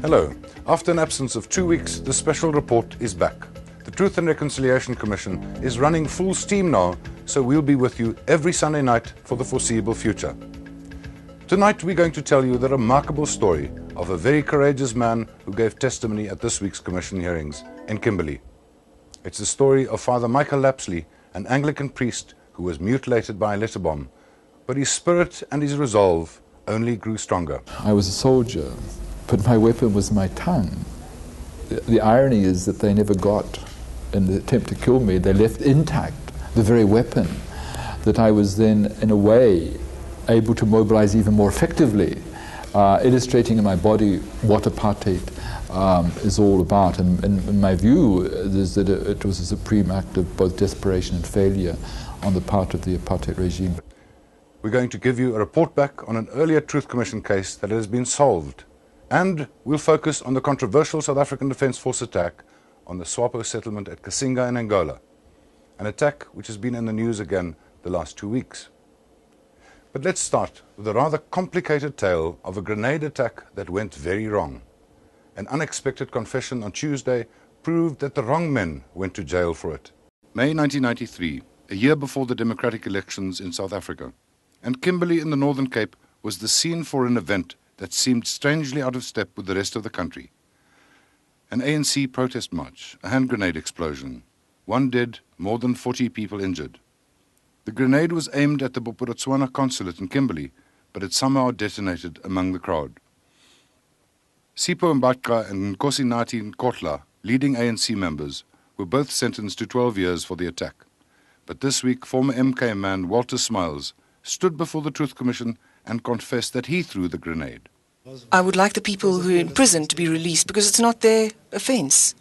Hello. After an absence of 2 weeks, the special report is back. The Truth and Reconciliation Commission is running full steam now, so we'll be with you every Sunday night for the foreseeable future. Tonight we're going to tell you the remarkable story of a very courageous man who gave testimony at this week's Commission hearings in Kimberley. It's the story of Father Michael Lapsley, an Anglican priest who was mutilated by a letter bomb, but his spirit and his resolve only grew stronger. I was a soldier, but my weapon was my tongue. The irony is that they never got, in the attempt to kill me, they left intact the very weapon that I was then, in a way, able to mobilize even more effectively, illustrating in my body what apartheid is all about. And in my view is that it was a supreme act of both desperation and failure on the part of the apartheid regime. We're going to give you a report back on an earlier Truth Commission case that has been solved. And we'll focus on the controversial South African Defence Force attack on the SWAPO settlement at Cassinga in Angola. An attack which has been in the news again the last 2 weeks. But let's start with a rather complicated tale of a grenade attack that went very wrong. An unexpected confession on Tuesday proved that the wrong men went to jail for it. May 1993, a year before the democratic elections in South Africa, and Kimberley in the Northern Cape was the scene for an event that seemed strangely out of step with the rest of the country. An ANC protest march, a hand grenade explosion, 1 dead, more than 40 people injured. The grenade was aimed at the Bophuthatswana consulate in Kimberley, but it somehow detonated among the crowd. Sipho Mbatha and Nkosi Nathi Nkotla, leading ANC members, were both sentenced to 12 years for the attack. But this week, former MK man Walter Smiles stood before the Truth Commission and confessed that he threw the grenade. I would like the people who are in prison to be released because it's not their offence.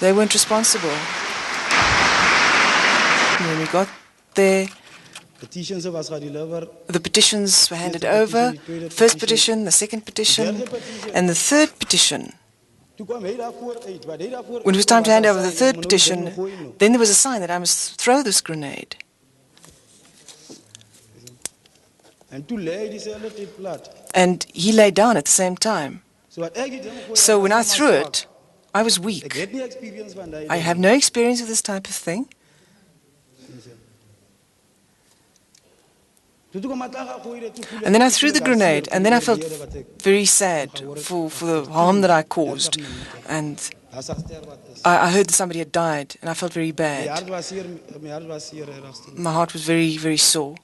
They weren't responsible. When we got there, the petitions were handed over, first petition, the second petition, and the third petition. When it was time to hand over the third petition, then there was a sign that I must throw this grenade. And he lay down at the same time. So when I threw it, I was weak. I have no experience of this type of thing. And then I threw the grenade, and then I felt very sad for the harm that I caused. And I heard that somebody had died, and I felt very bad. My heart was very, very sore.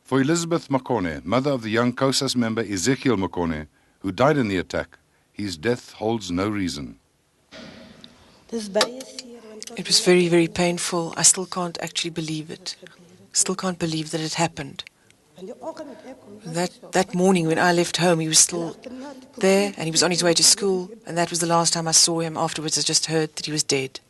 For Elizabeth Mokone, mother of the young COSAS member Ezekiel Mokone, who died in the attack, his death holds no reason. It was very, very painful. I still can't actually believe it. Still can't believe that it happened. That morning when I left home, he was still there and he was on his way to school, and that was the last time I saw him. Afterwards, I just heard that he was dead.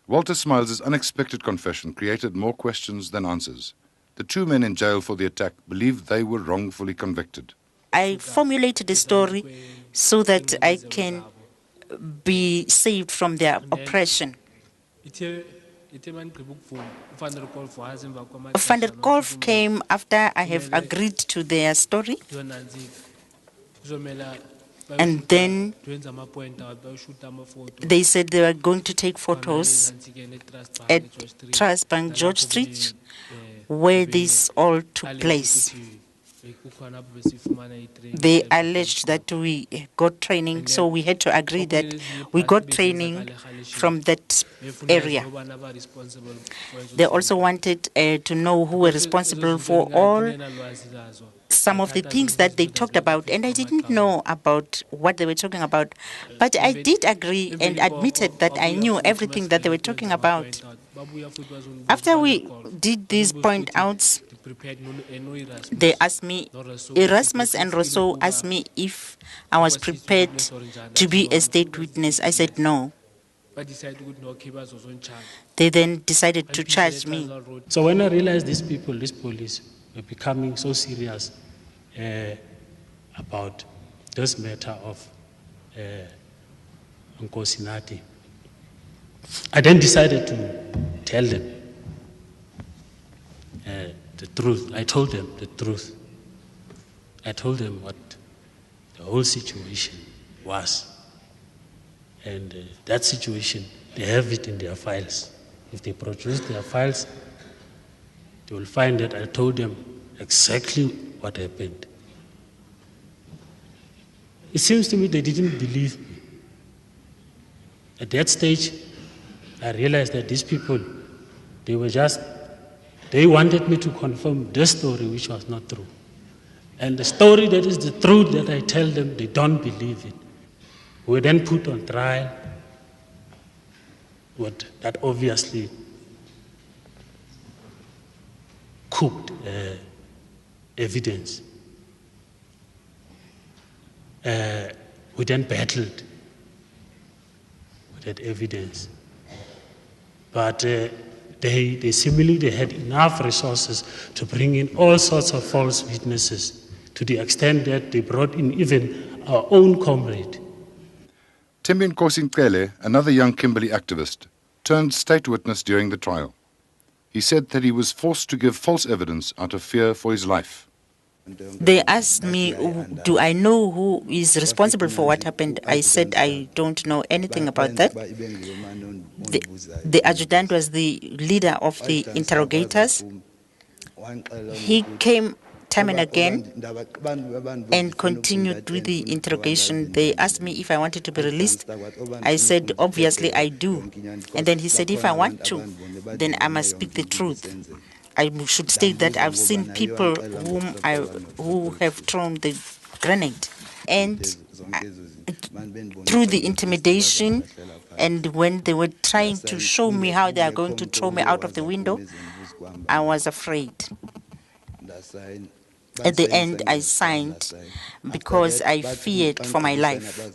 Walter Smiles' unexpected confession created more questions than answers. The 2 men in jail for the attack believed they were wrongfully convicted. I formulated a story so that I can be saved from their oppression. Van der Kolf came after I have agreed to their story. And then they said they were going to take photos at Transbank George Street, where this all took place. They alleged that we got training, so we had to agree that we got training from that area. They also wanted to know who were responsible for some of the things that they talked about, and I didn't know about what they were talking about, but I did agree and admitted that I knew everything that they were talking about. After we did these point outs, they asked me, Erasmus and Rousseau asked me if I was prepared to be a state witness. I said no. They then decided to charge me. So when I realized these people, this police, were becoming so serious about this matter of Nkosi Nathi, I then decided to tell them the truth. I told them the truth. I told them what the whole situation was. And that situation, they have it in their files. If they produce their files, they will find that I told them exactly what happened. It seems to me they didn't believe me. At that stage, I realized that these people, they wanted me to confirm the story which was not true. And the story that is the truth that I tell them, they don't believe it. We were then put on trial. That obviously cooked evidence. We then battled with that evidence. But they seemingly had enough resources to bring in all sorts of false witnesses, to the extent that they brought in even our own comrade. Timbin Kosinkele, another young Kimberley activist, turned state witness during the trial. He said that he was forced to give false evidence out of fear for his life. They asked me, do I know who is responsible for what happened? I said I don't know anything about that. The adjutant was the leader of the interrogators. He came time and again and continued with the interrogation. They asked me if I wanted to be released. I said, obviously I do. And then he said, if I want to, then I must speak the truth. I should state that I've seen people who have thrown the grenade. And through the intimidation, and when they were trying to show me how they are going to throw me out of the window, I was afraid. At the end, I signed because I feared for my life.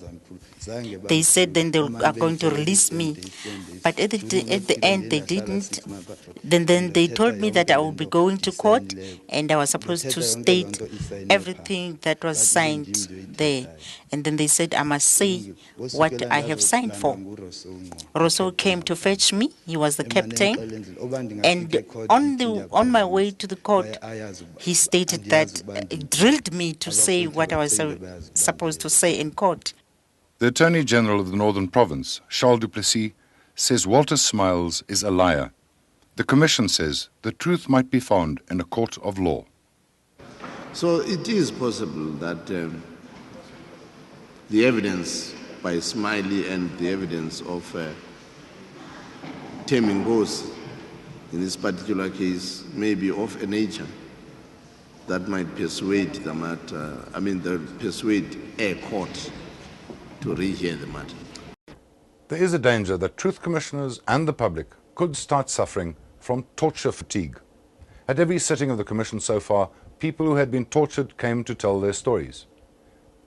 They said then they are going to release me, but at the end they didn't. Then they told me that I will be going to court, and I was supposed to state everything that was signed there. And then they said I must say what I have signed for. Rosso came to fetch me. He was the captain. And on my way to the court, he stated that he drilled me to say what I was supposed to say in court. The Attorney General of the Northern Province, Charles du Plessis, says Walter Smiles is a liar. The Commission says the truth might be found in a court of law. So it is possible that the evidence by Smiley and the evidence of Temingos in this particular case may be of a nature that might persuade the matter, persuade a court to rehear the matter. There is a danger that truth commissioners and the public could start suffering from torture fatigue. At every sitting of the Commission so far, people who had been tortured came to tell their stories.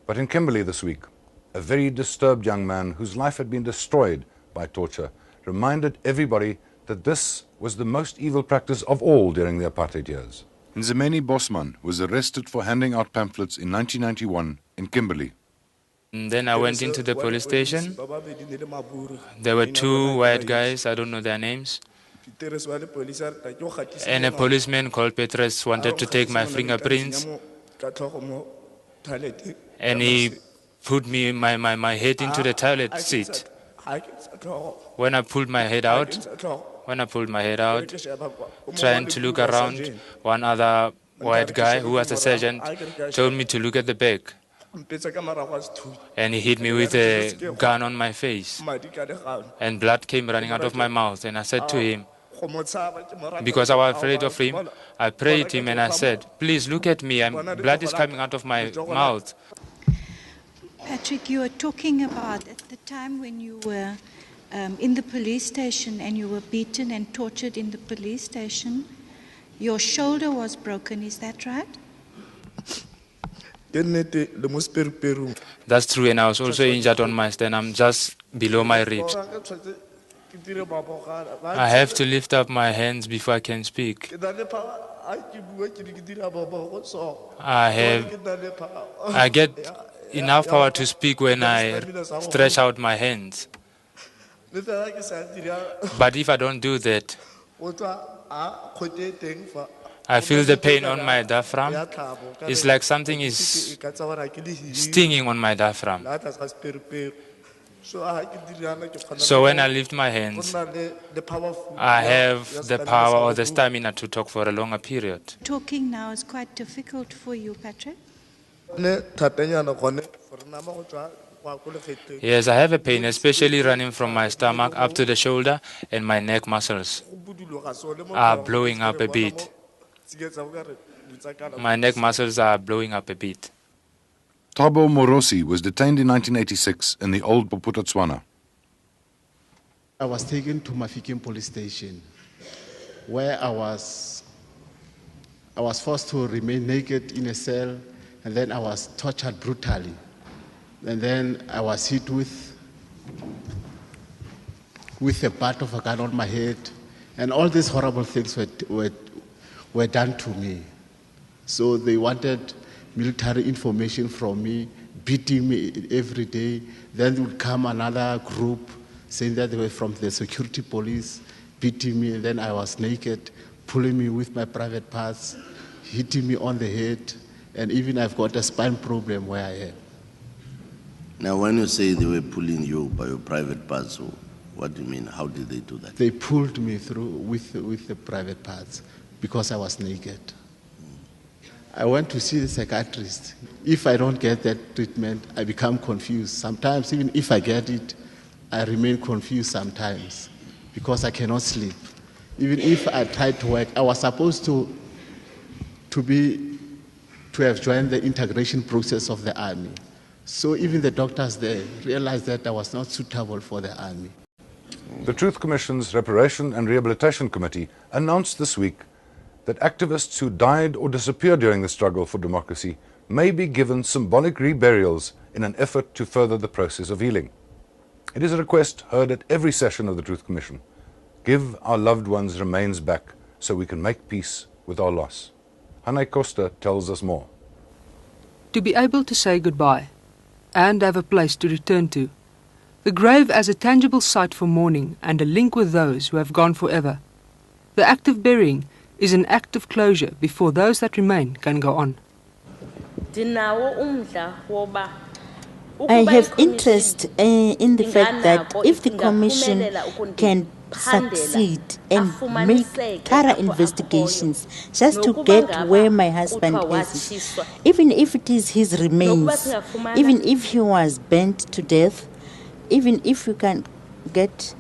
But in Kimberley this week, a very disturbed young man whose life had been destroyed by torture reminded everybody that this was the most evil practice of all during the apartheid years. Nzimeni Bosman was arrested for handing out pamphlets in 1991 in Kimberley. And then I went into the police station. There were two white guys, I don't know their names. And a policeman called Petrus wanted to take my fingerprints. And he put my head into the toilet seat. When I pulled my head out, trying to look around, one other white guy who was a sergeant told me to look at the back. And he hit me with a gun on my face. And blood came running out of my mouth. And I said to him, because I was afraid of him, I prayed him and I said, please look at me, blood is coming out of my mouth. Patrick, you were talking about at the time when you were in the police station and you were beaten and tortured in the police station, your shoulder was broken, is that right? That's true, and I was also injured on my sternum, just below my ribs. I have to lift up my hands before I can speak. I get enough power to speak when I stretch out my hands. But if I don't do that, I feel the pain on my diaphragm. It's like something is stinging on my diaphragm. So when I lift my hands, I have the power or the stamina to talk for a longer period. Talking now is quite difficult for you, Patrick. Yes, I have a pain, especially running from my stomach up to the shoulder, and my neck muscles are blowing up a bit. My neck muscles are blowing up a bit. Thabo Morosi was detained in 1986 in the old Bophuthatswana. I was taken to Mafikeng police station, where I was forced to remain naked in a cell, and then I was tortured brutally. And then I was hit with a butt of a gun on my head, and all these horrible things were done to me. So they wanted military information from me, beating me every day. Then would come another group saying that they were from the security police, beating me, and then I was naked, pulling me with my private parts, hitting me on the head, and even I've got a spine problem where I am. Now, when you say they were pulling you by your private parts, what do you mean? How did they do that? They pulled me through with the private parts because I was naked. I went to see the psychiatrist. If I don't get that treatment, I become confused. Sometimes, even if I get it, I remain confused sometimes because I cannot sleep. Even if I try to work, I was supposed to have joined the integration process of the army. So even the doctors there realized that I was not suitable for the army. The Truth Commission's Reparation and Rehabilitation Committee announced this week that activists who died or disappeared during the struggle for democracy may be given symbolic reburials in an effort to further the process of healing. It is a request heard at every session of the Truth Commission. Give our loved ones' remains back so we can make peace with our loss. Hanne Costa tells us more. To be able to say goodbye and have a place to return to. The grave as a tangible site for mourning and a link with those who have gone forever. The act of burying is an act of closure before those that remain can go on. I have interest in the fact that if the commission can succeed and make thorough investigations just to get where my husband is, even if it is his remains, even if he was burnt to death, even if you can get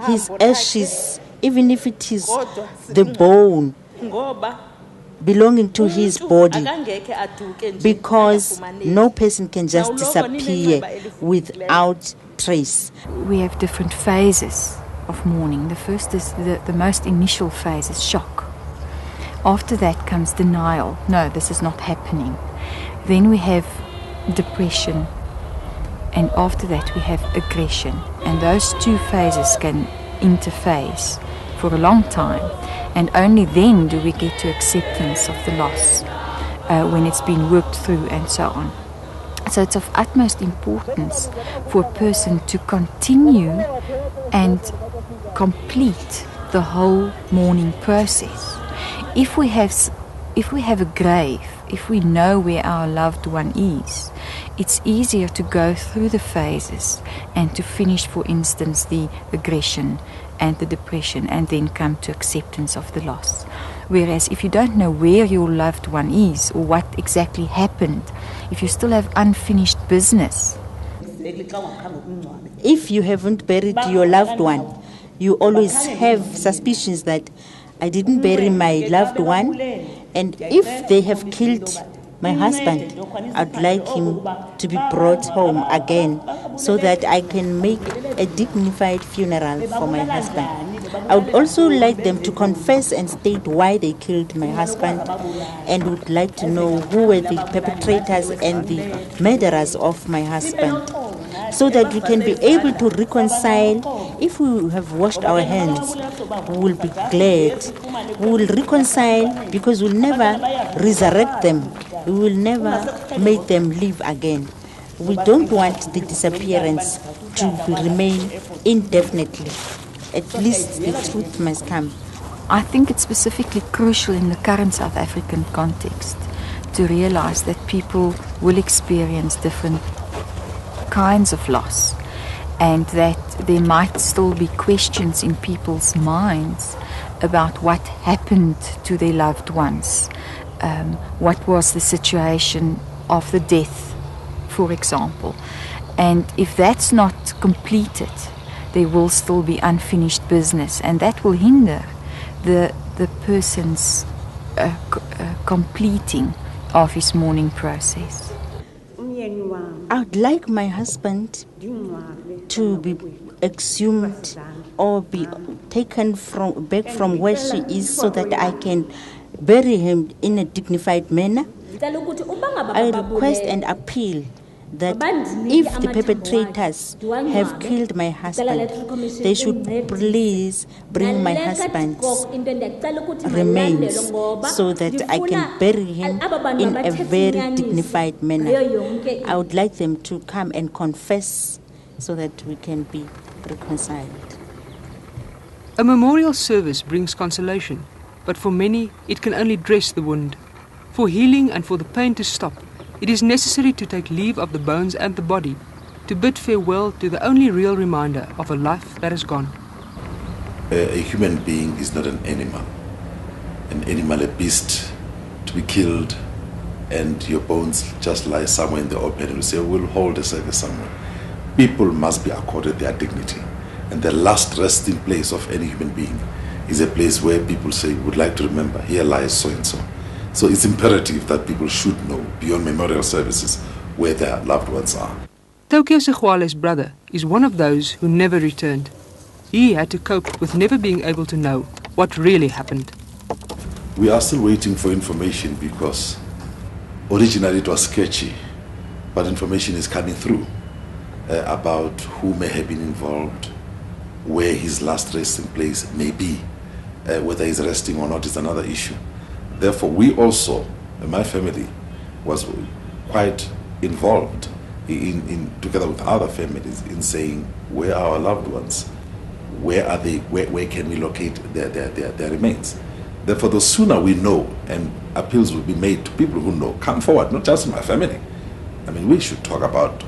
his ashes, even if it is the bone belonging to his body, because no person can just disappear without trace. We have different phases of mourning. The first is the most initial phase is shock. After that comes denial. No, this is not happening. Then we have depression, and after that we have aggression. And those two phases can interface for a long time, and only then do we get to acceptance of the loss when it's been worked through and so on. So it's of utmost importance for a person to continue and complete the whole mourning process. If we have a grave, if we know where our loved one is, it's easier to go through the phases and to finish, for instance, the aggression and the depression, and then come to acceptance of the loss. Whereas if you don't know where your loved one is or what exactly happened, if you still have unfinished business. If you haven't buried your loved one, you always have suspicions that I didn't bury my loved one, and if they have killed my husband, I'd like him to be brought home again so that I can make a dignified funeral for my husband. I would also like them to confess and state why they killed my husband, and would like to know who were the perpetrators and the murderers of my husband, so that we can be able to reconcile. If we have washed our hands, we will be glad. We will reconcile, because we'll never resurrect them. We will never make them live again. We don't want the disappearance to remain indefinitely. At least the truth must come. I think it's specifically crucial in the current South African context to realize that people will experience different kinds of loss, and that there might still be questions in people's minds about what happened to their loved ones. What was the situation of the death, for example. And if that's not completed, there will still be unfinished business, and that will hinder the person's completing of his mourning process. I would like my husband to be exhumed or be taken back from where she is so that I can bury him in a dignified manner. I request and appeal that if the perpetrators have killed my husband, they should please bring my husband's remains so that I can bury him in a very dignified manner. I would like them to come and confess so that we can be reconciled. A memorial service brings consolation, but for many it can only dress the wound. For healing and for the pain to stop, it is necessary to take leave of the bones and the body, to bid farewell to the only real reminder of a life that is gone. A human being is not an animal, a beast to be killed and your bones just lie somewhere in the open and we say, we'll hold a circus somewhere. People must be accorded their dignity, and the last resting place of any human being is a place where people say, would like to remember, here lies so-and-so. So it's imperative that people should know, beyond memorial services, where their loved ones are. Tokyo Segwale's brother is one of those who never returned. He had to cope with never being able to know what really happened. We are still waiting for information because originally it was sketchy, but information is coming through about who may have been involved, where his last resting place may be. Whether he's resting or not is another issue. Therefore, we also, my family, was quite involved together with other families in saying, where are our loved ones? Where are they? Where can we locate their remains? Therefore, the sooner we know, and appeals will be made to people who know, come forward, not just my family. I mean, we should talk about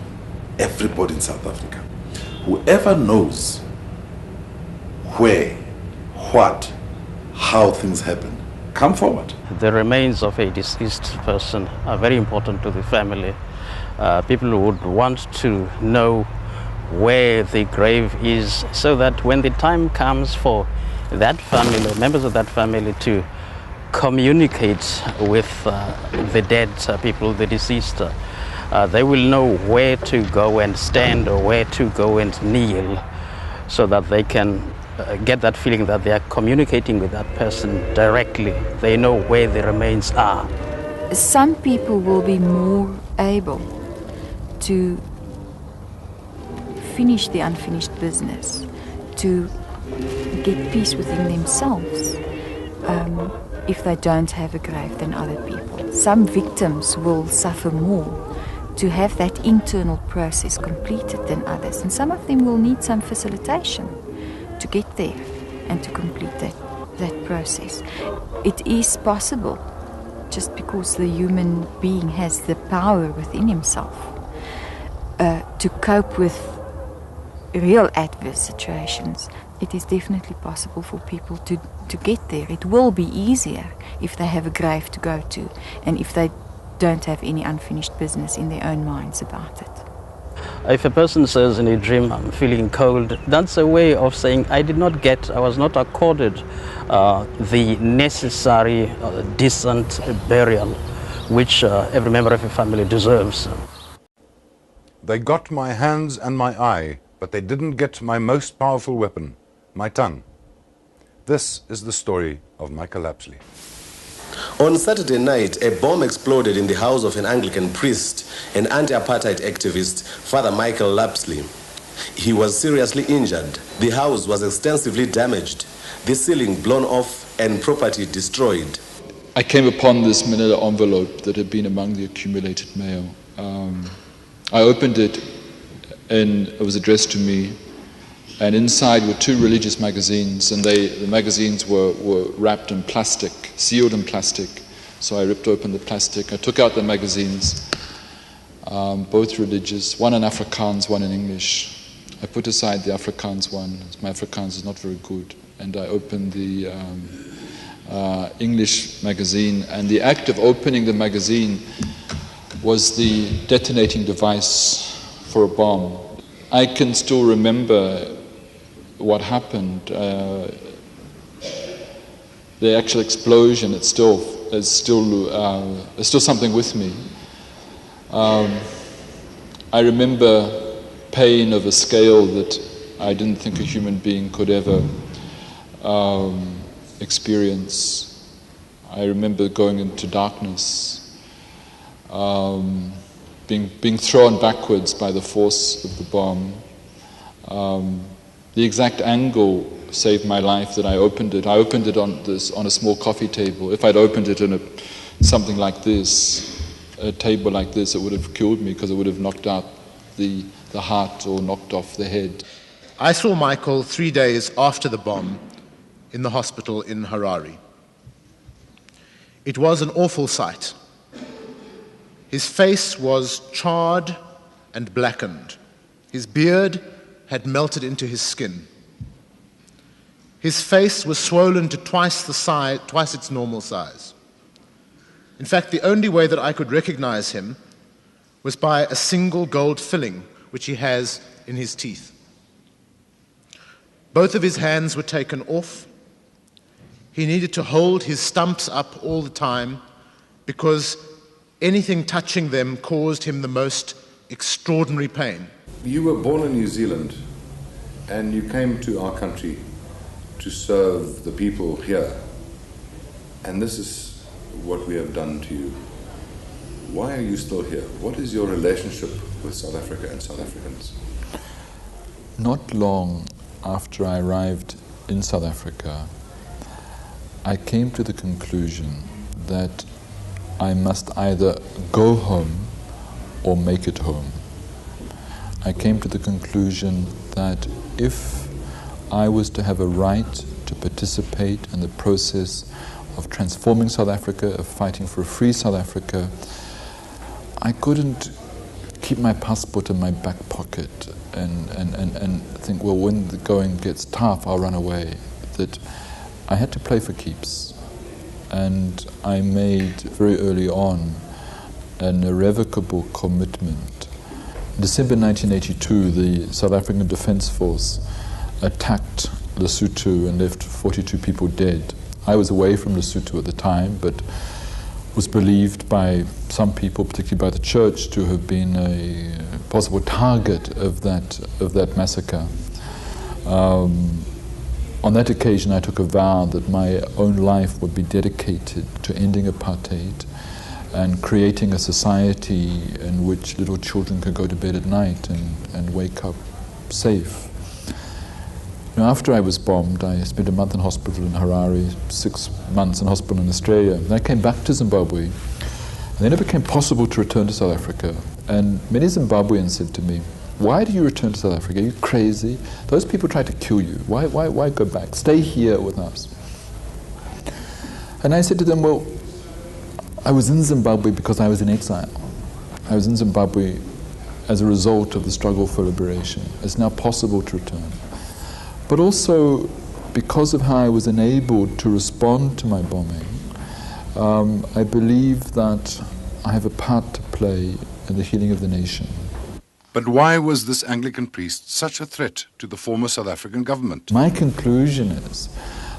everybody in South Africa. Whoever knows where, what, how things happen, come forward. The remains of a deceased person are very important to the family. People would want to know where the grave is, so that when the time comes for that family, members of that family, to communicate with the dead people, the deceased, they will know where to go and stand or where to go and kneel, so that they can get that feeling that they are communicating with that person directly. They know where the remains are. Some people will be more able to finish the unfinished business, to get peace within themselves, if they don't have a grave than other people. Some victims will suffer more to have that internal process completed than others, and some of them will need some facilitation to get there and to complete that process. It is possible, just because the human being has the power within himself to cope with real adverse situations. It is definitely possible for people to get there. It will be easier if they have a grave to go to and if they don't have any unfinished business in their own minds about it. If a person says in a dream, I'm feeling cold, that's a way of saying, I was not accorded the necessary decent burial which every member of a family deserves. They got my hands and my eye, but they didn't get my most powerful weapon, my tongue. This is the story of Michael Lapsley. On Saturday night, a bomb exploded in the house of an Anglican priest and anti-apartheid activist, Father Michael Lapsley. He was seriously injured. The house was extensively damaged, the ceiling blown off and property destroyed. I came upon this manila envelope that had been among the accumulated mail. I opened it and it was addressed to me, and inside were 2 religious magazines, and the magazines were wrapped in plastic, sealed in plastic. So I ripped open the plastic, I took out the magazines, both religious, one in Afrikaans, one in English. I put aside the Afrikaans one, my Afrikaans is not very good, and I opened the English magazine, and the act of opening the magazine was the detonating device for a bomb. I can still remember what happened. The actual explosion, it's still something with me. I remember pain of a scale that I didn't think a human being could ever experience. I remember going into darkness, being thrown backwards by the force of the bomb. The exact angle saved my life that I opened it. I opened it on a small coffee table. If I'd opened it in something like this, a table like this, it would have killed me because it would have knocked out the heart or knocked off the head. I saw Michael 3 days after the bomb in the hospital in Harare. It was an awful sight. His face was charred and blackened. His beard had melted into his skin. His face was swollen to twice its normal size. In fact, the only way that I could recognize him was by a single gold filling which he has in his teeth. Both of his hands were taken off. He needed to hold his stumps up all the time because anything touching them caused him the most extraordinary pain. You were born in New Zealand and you came to our country to serve the people here. And this is what we have done to you. Why are you still here? What is your relationship with South Africa and South Africans? Not long after I arrived in South Africa, I came to the conclusion that I must either go home or make it home. I came to the conclusion that if I was to have a right to participate in the process of transforming South Africa, of fighting for a free South Africa, I couldn't keep my passport in my back pocket and think, well, when the going gets tough, I'll run away. That I had to play for keeps. And I made very early on an irrevocable commitment. In December 1982, the South African Defence Force attacked Lesotho and left 42 people dead. I was away from Lesotho at the time, but was believed by some people, particularly by the church, to have been a possible target of that massacre. On that occasion, I took a vow that my own life would be dedicated to ending apartheid and creating a society in which little children could go to bed at night and wake up safe. After I was bombed, I spent a month in hospital in Harare, 6 months in hospital in Australia. Then I came back to Zimbabwe, and then it became possible to return to South Africa. And many Zimbabweans said to me, "Why do you return to South Africa? Are you crazy? Those people tried to kill you. Why go back? Stay here with us." And I said to them, well, I was in Zimbabwe because I was in exile. I was in Zimbabwe as a result of the struggle for liberation. It's now possible to return. But also, because of how I was enabled to respond to my bombing, I believe that I have a part to play in the healing of the nation. But why was this Anglican priest such a threat to the former South African government? My conclusion is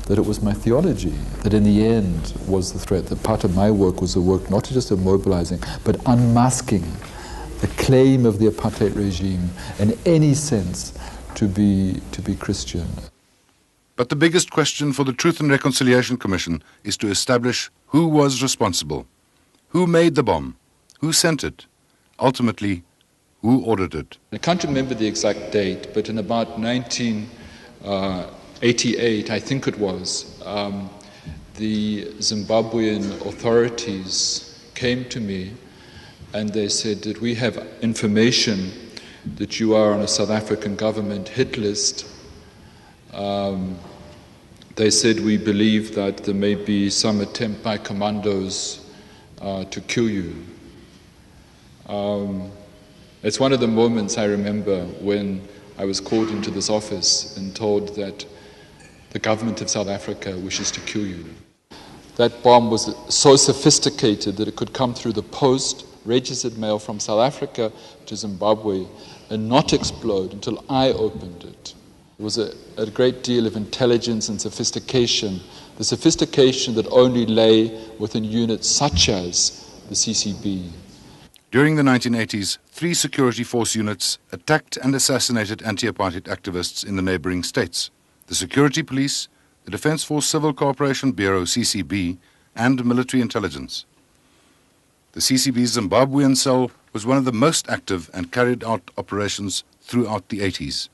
that it was my theology that in the end was the threat, that part of my work was the work not just of mobilizing, but unmasking the claim of the apartheid regime in any sense to be Christian. But the biggest question for the Truth and Reconciliation Commission is to establish who was responsible, who made the bomb, who sent it, ultimately, who ordered it. I can't remember the exact date, but in about 1988, I think it was, the Zimbabwean authorities came to me and they said that we have information that you are on a South African government hit list. They said we believe that there may be some attempt by commandos to kill you. It's one of the moments I remember when I was called into this office and told that the government of South Africa wishes to kill you. That bomb was so sophisticated that it could come through the post, registered mail from South Africa to Zimbabwe, and not explode until I opened it. It was a great deal of intelligence and sophistication, the sophistication that only lay within units such as the CCB. During the 1980s, 3 security force units attacked and assassinated anti-apartheid activists in the neighboring states: the Security Police, the Defence Force Civil Cooperation Bureau, CCB, and military intelligence. The CCB's Zimbabwean cell was one of the most active and carried out operations throughout the 80s.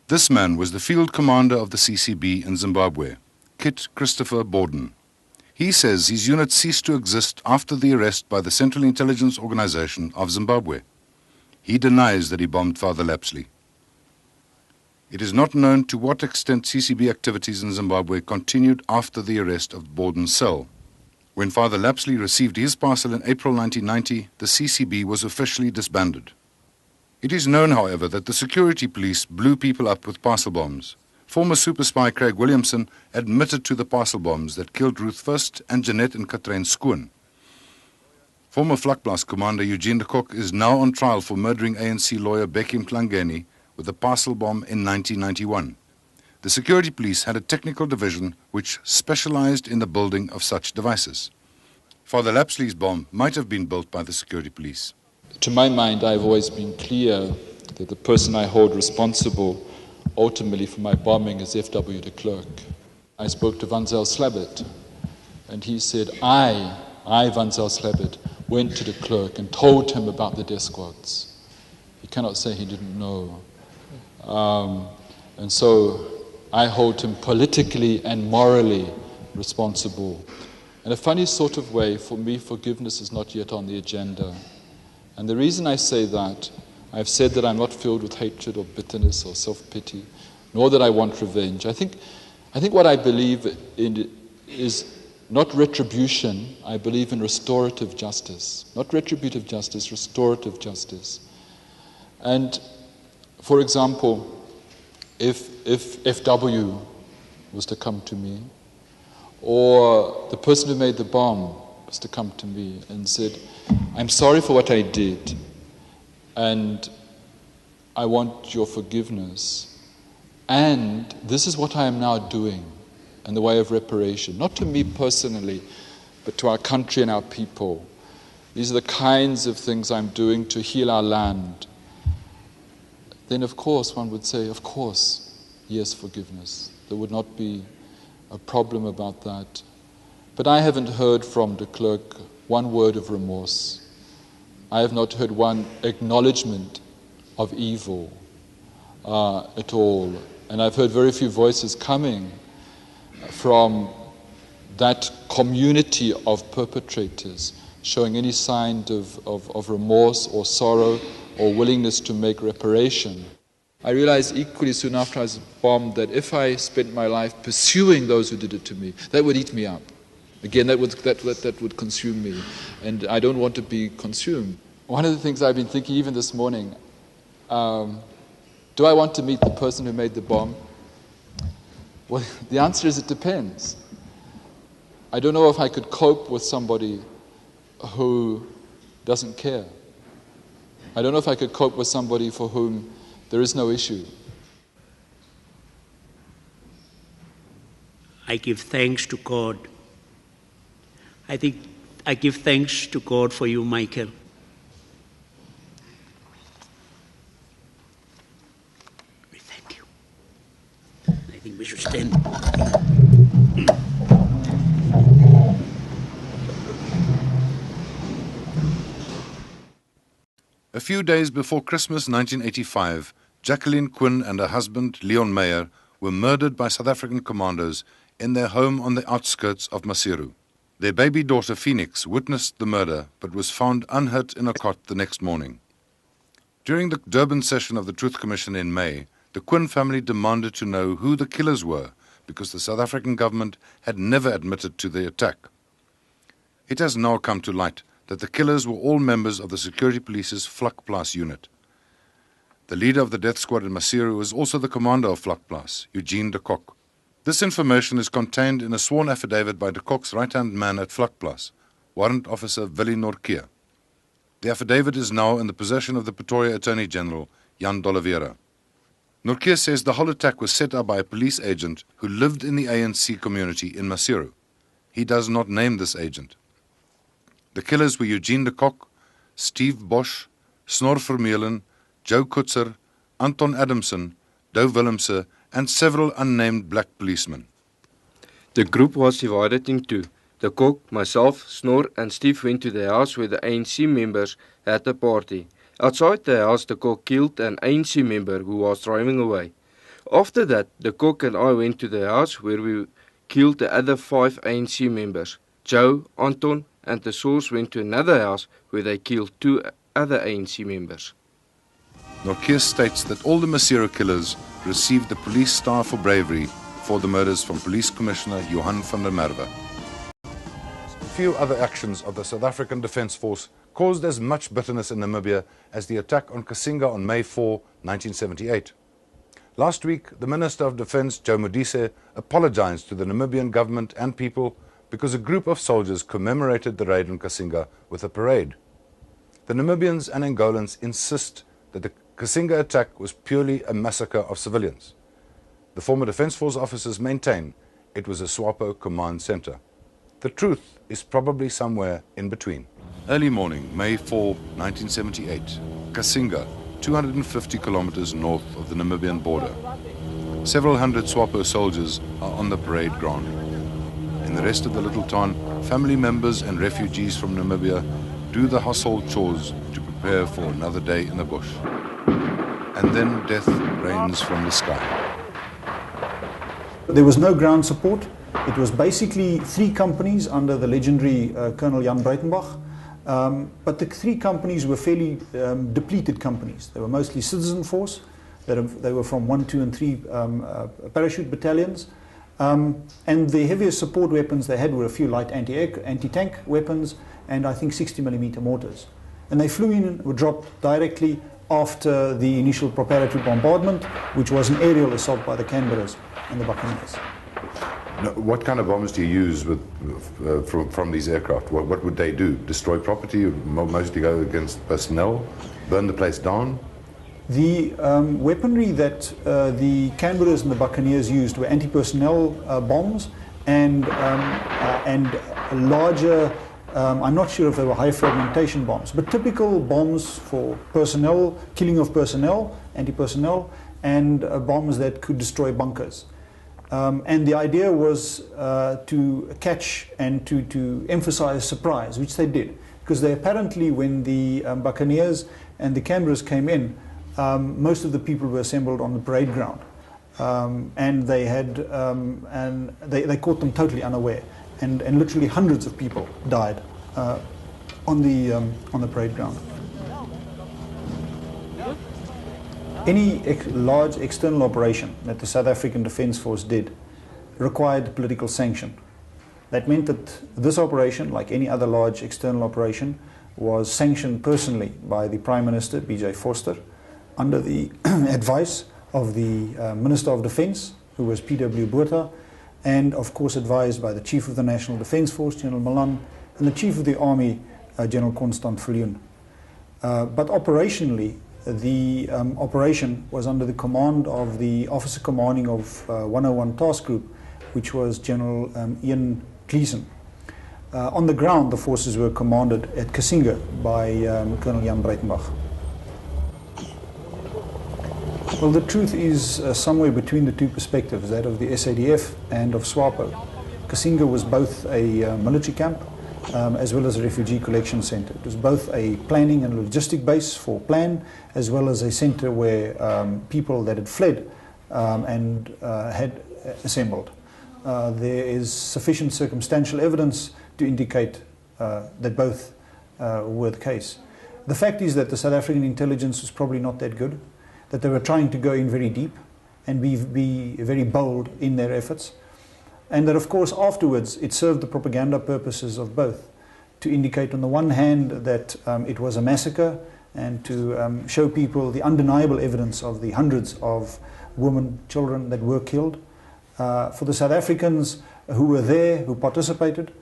This man was the field commander of the CCB in Zimbabwe, Kit Christopher Borden. He says his unit ceased to exist after the arrest by the Central Intelligence Organization of Zimbabwe. He denies that he bombed Father Lapsley. It is not known to what extent CCB activities in Zimbabwe continued after the arrest of Borden's cell. When Father Lapsley received his parcel in April 1990, the CCB was officially disbanded. It is known, however, that the security police blew people up with parcel bombs. Former super spy Craig Williamson admitted to the parcel bombs that killed Ruth First and Jeanette and Katrein Skoon. Former Vlakplaas commander Eugene de Kock is now on trial for murdering ANC lawyer Becky Mhlangeni with a parcel bomb in 1991. The security police had a technical division which specialized in the building of such devices. Father Lapsley's bomb might have been built by the security police. To my mind, I've always been clear that the person I hold responsible ultimately for my bombing is F.W. de Klerk. I spoke to Van Zyl Slabbert, and he said, I, Van Zyl Slabbert, went to de Klerk and told him about the death squads. He cannot say he didn't know. And so I hold him politically and morally responsible. In a funny sort of way, for me, forgiveness is not yet on the agenda. And the reason I say that, I've said that I'm not filled with hatred or bitterness or self-pity, nor that I want revenge. I think what I believe in is not retribution. I believe in restorative justice. Not retributive justice, restorative justice. And, for example, if FW was to come to me, or the person who made the bomb was to come to me and said, I'm sorry for what I did, and I want your forgiveness, and this is what I am now doing in the way of reparation, not to me personally, but to our country and our people. These are the kinds of things I'm doing to heal our land. Then, of course, one would say, of course, yes, forgiveness. There would not be a problem about that. But I haven't heard from de Klerk one word of remorse. I have not heard one acknowledgement of evil at all. And I've heard very few voices coming from that community of perpetrators showing any sign of remorse or sorrow or willingness to make reparation. I realized equally soon after I was bombed that if I spent my life pursuing those who did it to me, that would eat me up. Again, that would consume me, and I don't want to be consumed. One of the things I've been thinking even this morning, do I want to meet the person who made the bomb? Well, the answer is it depends. I don't know if I could cope with somebody who doesn't care. I don't know if I could cope with somebody for whom there is no issue. I give thanks to God. I give thanks to God for you, Michael. We thank you. I think we should stand. A few days before Christmas 1985, Jacqueline Quinn and her husband, Leon Meyer, were murdered by South African commandos in their home on the outskirts of Maseru. Their baby daughter Phoenix witnessed the murder but was found unhurt in a cot the next morning. During the Durban session of the Truth Commission in May, the Quinn family demanded to know who the killers were because the South African government had never admitted to the attack. It has now come to light that the killers were all members of the Security Police's Vlakplaas unit. The leader of the death squad in Maseru was also the commander of Vlakplaas, Eugene de Kock. This information is contained in a sworn affidavit by de Kock's right-hand man at Vlakplaas, Warrant Officer Willie Norkeer. The affidavit is now in the possession of the Pretoria Attorney General, Jan D'Oliveira. Norkeer says the whole attack was set up by a police agent who lived in the ANC community in Maseru. He does not name this agent. The killers were Eugene de Kock, Steve Bosch, Snor Vermeulen, Joe Kutzer, Anton Adamson, Doe Willemse, and several unnamed black policemen. The group was divided in two. De Kock, myself, Snor, and Steve went to the house where the ANC members had a party. Outside the house, de Kock killed an ANC member who was driving away. After that, de Kock and I went to the house where we killed the other 5 ANC members. Joe, Anton, and the Source went to another house where they killed 2 other ANC members. Norkeer states that all the Maseru killers received the Police Star for bravery for the murders from Police Commissioner Johan van der Merwe. Few other actions of the South African Defence Force caused as much bitterness in Namibia as the attack on Cassinga on May 4, 1978. Last week, the Minister of Defence, Joe Modise, apologized to the Namibian government and people because a group of soldiers commemorated the raid on Cassinga with a parade. The Namibians and Angolans insist that the Cassinga attack was purely a massacre of civilians. The former Defence Force officers maintain it was a SWAPO command centre. The truth is probably somewhere in between. Early morning, May 4, 1978, Cassinga, 250 kilometers north of the Namibian border. Several hundred SWAPO soldiers are on the parade ground. In the rest of the little town, family members and refugees from Namibia do the household chores to prepare for another day in the bush. And then death rains from the sky. There was no ground support. It was basically 3 companies under the legendary Colonel Jan Breitenbach. But the 3 companies were fairly depleted companies. They were mostly citizen force. They were from 1, 2, and 3 parachute battalions. And the heaviest support weapons they had were a few light anti-tank weapons and I think 60mm mortars. And they flew in and were dropped directly after the initial preparatory bombardment, which was an aerial assault by the Canberras and the Buccaneers. Now, what kind of bombs do you use from these aircraft? What would they do? Destroy property? Mostly go against personnel? Burn the place down? The weaponry that the Canberras and the Buccaneers used were anti-personnel bombs and larger, I'm not sure if they were high fragmentation bombs, but typical bombs for personnel, killing of personnel, anti-personnel, and bombs that could destroy bunkers. And the idea was to catch and to emphasize surprise, which they did. Because they apparently, when the Buccaneers and the Canberras came in, most of the people were assembled on the parade ground. And they had, and they caught them totally unaware. And literally hundreds of people died on the parade ground. Any large external operation that the South African Defence Force did required political sanction. That meant that this operation, like any other large external operation, was sanctioned personally by the Prime Minister, B.J. Vorster, under the advice of the Minister of Defence, who was P.W. Botha, and of course advised by the Chief of the National Defence Force, General Malan, and the Chief of the Army, General Constant Viljoen. But operationally, the operation was under the command of the officer commanding of 101 Task Group, which was General Ian Gleeson. On the ground, the forces were commanded at Cassinga by Colonel Jan Breitenbach. Well, the truth is somewhere between the two perspectives, that of the SADF and of SWAPO. Cassinga was both a military camp as well as a refugee collection center. It was both a planning and logistic base for plan, as well as a center where people that had fled and had assembled. There is sufficient circumstantial evidence to indicate that both were the case. The fact is that the South African intelligence was probably not that good, that they were trying to go in very deep and be very bold in their efforts, and that of course afterwards it served the propaganda purposes of both, to indicate on the one hand that it was a massacre and to show people the undeniable evidence of the hundreds of women, children that were killed. For the South Africans who were there, who participated,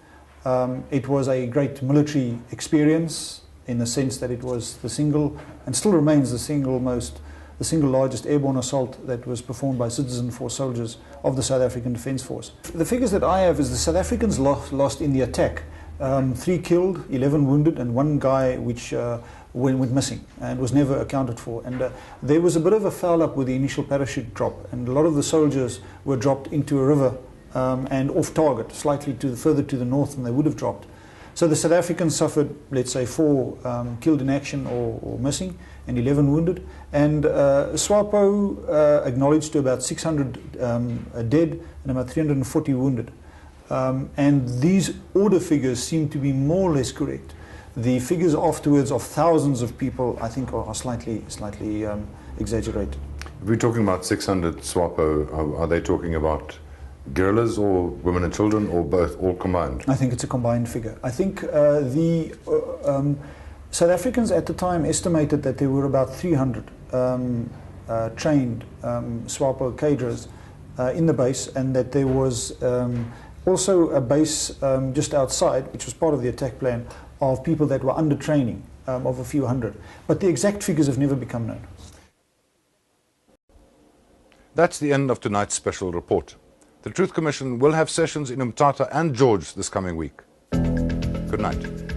it was a great military experience in the sense that it was the single, and still remains the single largest airborne assault that was performed by citizen force soldiers of the South African Defence Force. The figures that I have is the South Africans lost in the attack. 3 killed, 11 wounded, and 1 guy which went missing and was never accounted for. And there was a bit of a foul-up with the initial parachute drop, and a lot of the soldiers were dropped into a river and off target, slightly further to the north than they would have dropped. So the South Africans suffered, let's say, 4 killed in action or missing, and 11 wounded. And SWAPO acknowledged to about 600 dead and about 340 wounded. And these order figures seem to be more or less correct. The figures afterwards of thousands of people, I think, are slightly exaggerated. If we're talking about 600 SWAPO, are they talking about guerrillas or women and children, or both, all combined? I think it's a combined figure. I think the South Africans at the time estimated that there were about 300 trained SWAPO cadres in the base, and that there was also a base just outside, which was part of the attack plan, of people that were under training, of a few hundred. But the exact figures have never become known. That's the end of tonight's special report. The Truth Commission will have sessions in Umtata and George this coming week. Good night.